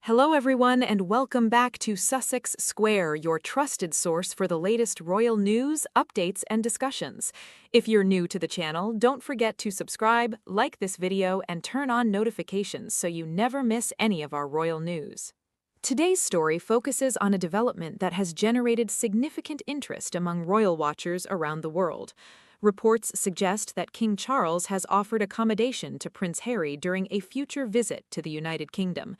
Hello, everyone, and welcome back to Sussex Square, your trusted source for the latest royal news, updates, and discussions. If you're new to the channel, don't forget to subscribe, like this video, and turn on notifications so you never miss any of our royal news. Today's story focuses on a development that has generated significant interest among royal watchers around the world. Reports suggest that King Charles has offered accommodation to Prince Harry during a future visit to the United Kingdom.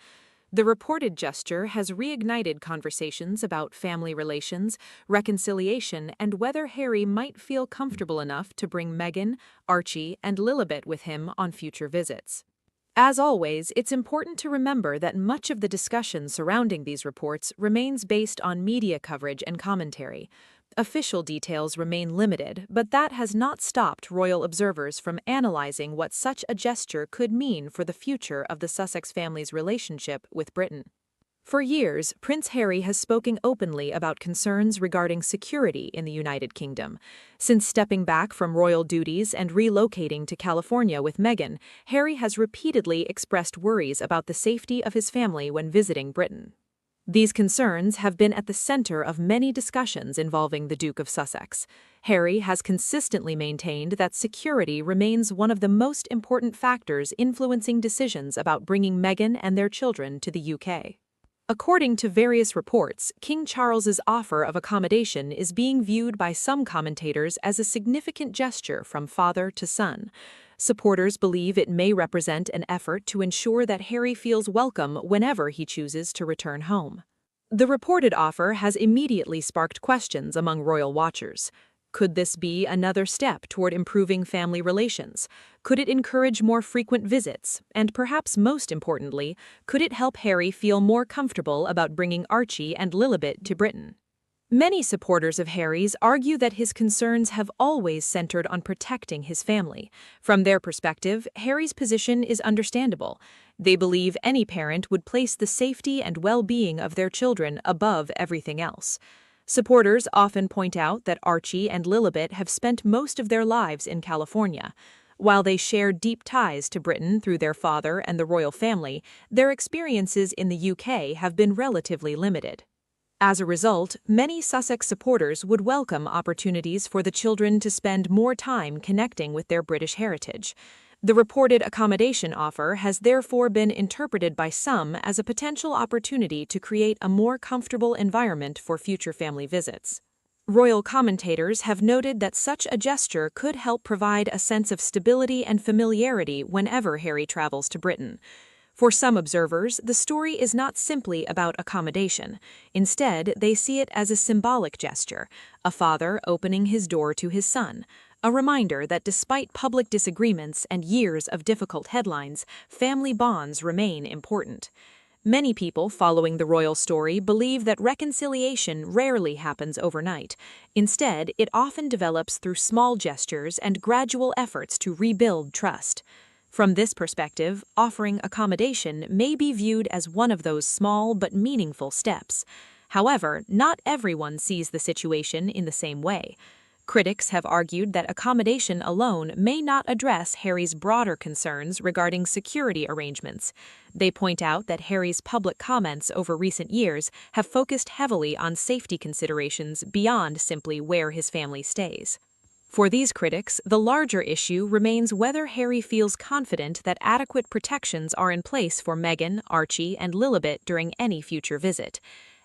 The reported gesture has reignited conversations about family relations, reconciliation, and whether Harry might feel comfortable enough to bring Meghan, Archie, and Lilibet with him on future visits. As always, it's important to remember that much of the discussion surrounding these reports remains based on media coverage and commentary. Official details remain limited, but that has not stopped royal observers from analyzing what such a gesture could mean for the future of the Sussex family's relationship with Britain. For years, Prince Harry has spoken openly about concerns regarding security in the United Kingdom. Since stepping back from royal duties and relocating to California with Meghan, Harry has repeatedly expressed worries about the safety of his family when visiting Britain. These concerns have been at the center of many discussions involving the Duke of Sussex. Harry has consistently maintained that security remains one of the most important factors influencing decisions about bringing Meghan and their children to the UK. According to various reports, King Charles's offer of accommodation is being viewed by some commentators as a significant gesture from father to son. Supporters believe it may represent an effort to ensure that Harry feels welcome whenever he chooses to return home. The reported offer has immediately sparked questions among royal watchers. Could this be another step toward improving family relations? Could it encourage more frequent visits? And perhaps most importantly, could it help Harry feel more comfortable about bringing Archie and Lilibet to Britain? Many supporters of Harry's argue that his concerns have always centered on protecting his family. From their perspective, Harry's position is understandable. They believe any parent would place the safety and well-being of their children above everything else. Supporters often point out that Archie and Lilibet have spent most of their lives in California. While they share deep ties to Britain through their father and the royal family, their experiences in the UK have been relatively limited. As a result, many Sussex supporters would welcome opportunities for the children to spend more time connecting with their British heritage. The reported accommodation offer has therefore been interpreted by some as a potential opportunity to create a more comfortable environment for future family visits. Royal commentators have noted that such a gesture could help provide a sense of stability and familiarity whenever Harry travels to Britain. For some observers, the story is not simply about accommodation. Instead, they see it as a symbolic gesture, a father opening his door to his son, a reminder that despite public disagreements and years of difficult headlines, family bonds remain important. Many people following the royal story believe that reconciliation rarely happens overnight. Instead, it often develops through small gestures and gradual efforts to rebuild trust. From this perspective, offering accommodation may be viewed as one of those small but meaningful steps. However, not everyone sees the situation in the same way. Critics have argued that accommodation alone may not address Harry's broader concerns regarding security arrangements. They point out that Harry's public comments over recent years have focused heavily on safety considerations beyond simply where his family stays. For these critics, the larger issue remains whether Harry feels confident that adequate protections are in place for Meghan, Archie, and Lilibet during any future visit.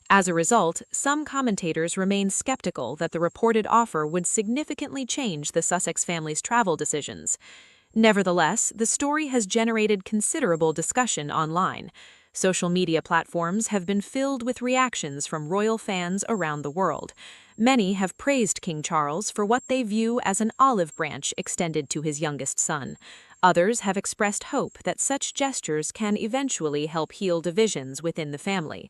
As a result, some commentators remain skeptical that the reported offer would significantly change the Sussex family's travel decisions. Nevertheless, the story has generated considerable discussion online. Social media platforms have been filled with reactions from royal fans around the world. Many have praised King Charles for what they view as an olive branch extended to his youngest son. Others have expressed hope that such gestures can eventually help heal divisions within the family.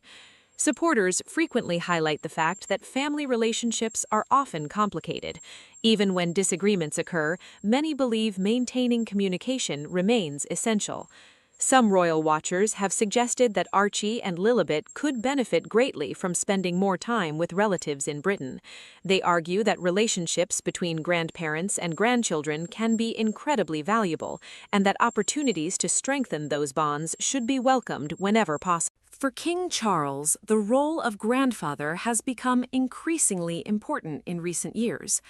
Supporters frequently highlight the fact that family relationships are often complicated. Even when disagreements occur, many believe maintaining communication remains essential. Some royal watchers have suggested that Archie and Lilibet could benefit greatly from spending more time with relatives in Britain. They argue that relationships between grandparents and grandchildren can be incredibly valuable, and that opportunities to strengthen those bonds should be welcomed whenever possible. For King Charles, the role of grandfather has become increasingly important in recent years.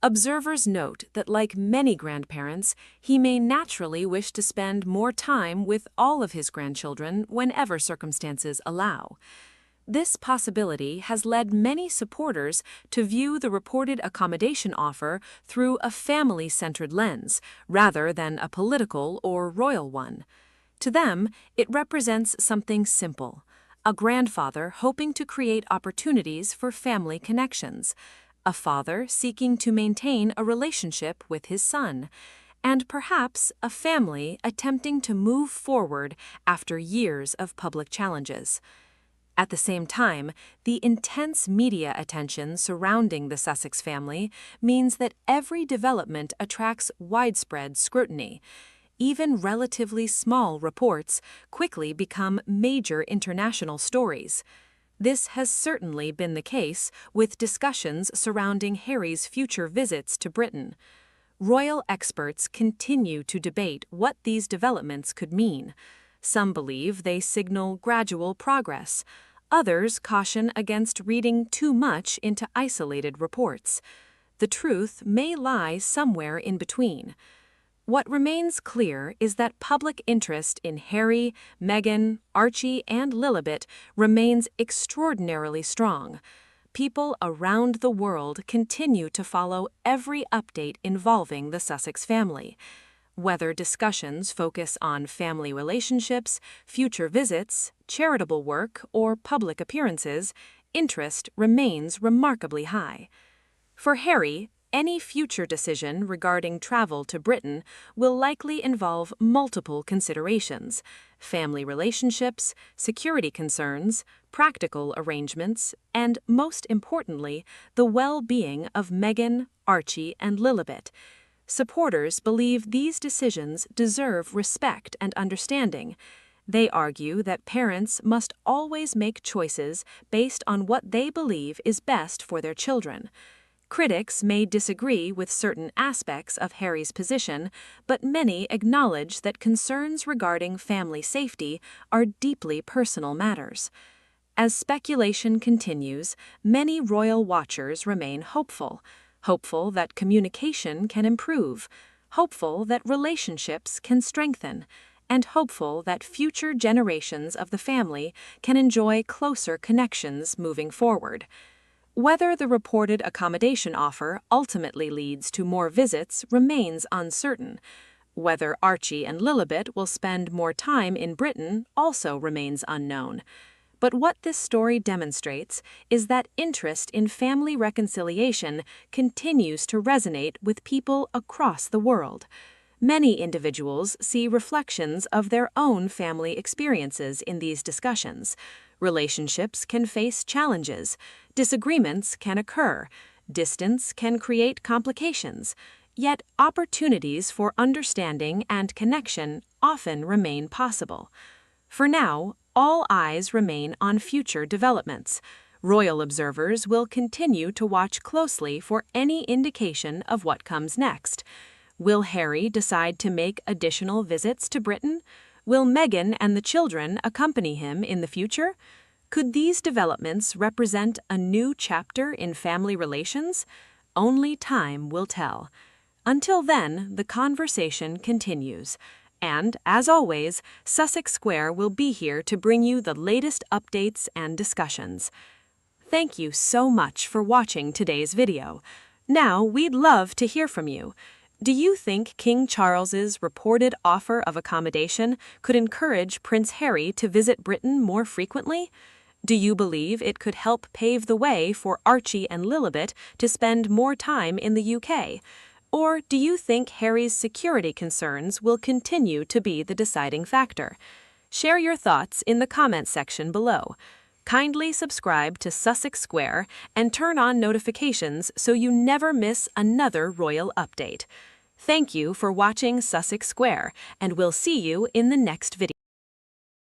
Observers note that, like many grandparents, he may naturally wish to spend more time with all of his grandchildren whenever circumstances allow. This possibility has led many supporters to view the reported accommodation offer through a family-centered lens, rather than a political or royal one. To them, it represents something simple: a grandfather hoping to create opportunities for family connections, a father seeking to maintain a relationship with his son, and perhaps a family attempting to move forward after years of public challenges. At the same time, the intense media attention surrounding the Sussex family means that every development attracts widespread scrutiny. Even relatively small reports quickly become major international stories. This has certainly been the case with discussions surrounding Harry's future visits to Britain. Royal experts continue to debate what these developments could mean. Some believe they signal gradual progress. Others caution against reading too much into isolated reports. The truth may lie somewhere in between. What remains clear is that public interest in Harry, Meghan, Archie, and Lilibet remains extraordinarily strong. People around the world continue to follow every update involving the Sussex family. Whether discussions focus on family relationships, future visits, charitable work, or public appearances, interest remains remarkably high. For Harry, any future decision regarding travel to Britain will likely involve multiple considerations: family relationships, security concerns, practical arrangements, and, most importantly, the well-being of Meghan, Archie, and Lilibet. Supporters believe these decisions deserve respect and understanding. They argue that parents must always make choices based on what they believe is best for their children. Critics may disagree with certain aspects of Harry's position, but many acknowledge that concerns regarding family safety are deeply personal matters. As speculation continues, many royal watchers remain hopeful that communication can improve, hopeful that relationships can strengthen, and hopeful that future generations of the family can enjoy closer connections moving forward. Whether the reported accommodation offer ultimately leads to more visits remains uncertain. Whether Archie and Lilibet will spend more time in Britain also remains unknown. But what this story demonstrates is that interest in family reconciliation continues to resonate with people across the world. Many individuals see reflections of their own family experiences in these discussions. Relationships can face challenges, disagreements can occur, distance can create complications, yet opportunities for understanding and connection often remain possible. For now, all eyes remain on future developments. Royal observers will continue to watch closely for any indication of what comes next. Will Harry decide to make additional visits to Britain? Will Meghan and the children accompany him in the future? Could these developments represent a new chapter in family relations? Only time will tell. Until then, the conversation continues. And, as always, Sussex Square will be here to bring you the latest updates and discussions. Thank you so much for watching today's video. Now, we'd love to hear from you. Do you think King Charles's reported offer of accommodation could encourage Prince Harry to visit Britain more frequently? Do you believe it could help pave the way for Archie and Lilibet to spend more time in the UK? Or do you think Harry's security concerns will continue to be the deciding factor? Share your thoughts in the comments section below. Kindly subscribe to Sussex Square and turn on notifications so you never miss another royal update. Thank you for watching Sussex Square, and we'll see you in the next video.